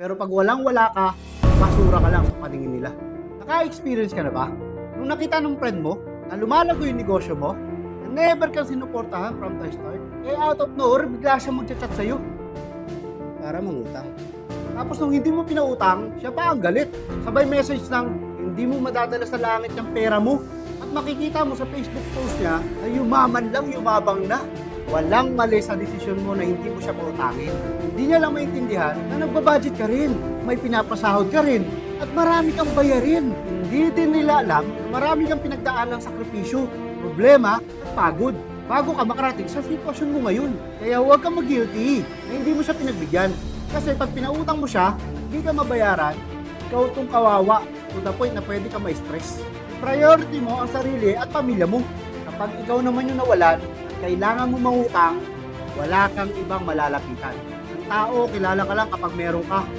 Pero pag walang-wala ka, basura ka lang sa paningin nila. Naka-experience ka na ba? Nung nakita ng friend mo, na lumalago yung negosyo mo, na never kang sinuportahan from the start, eh out of nowhere, bigla siya magchat-chat sa'yo para mangutang. Tapos nung hindi mo pinautang, siya pa ang galit. Sabay message ng, hindi mo madadala sa langit yung pera mo. At makikita mo sa Facebook post niya na yumaman lang, yumabang na. Walang mali sa desisyon mo na hindi mo siya pautangin. Hindi niya lang maintindihan na nagbabudget ka rin, may pinapasahod ka rin, at marami kang bayarin. Hindi din nila alam na marami kang pinagdaan ng sakripisyo, problema, at pagod bago ka makarating sa sitwasyon mo ngayon. Kaya huwag kang mag-guilty na hindi mo siya pinagbigyan. Kasi pag pinautang mo siya, hindi ka mabayaran, ikaw itong kawawa to the point na pwede ka ma-stress. Priority mo ang sarili at pamilya mo. Kapag ikaw naman yung nawalan, kailangan mo mangutang, wala kang ibang malalapitan. Ang tao, kilala ka lang kapag meron ka.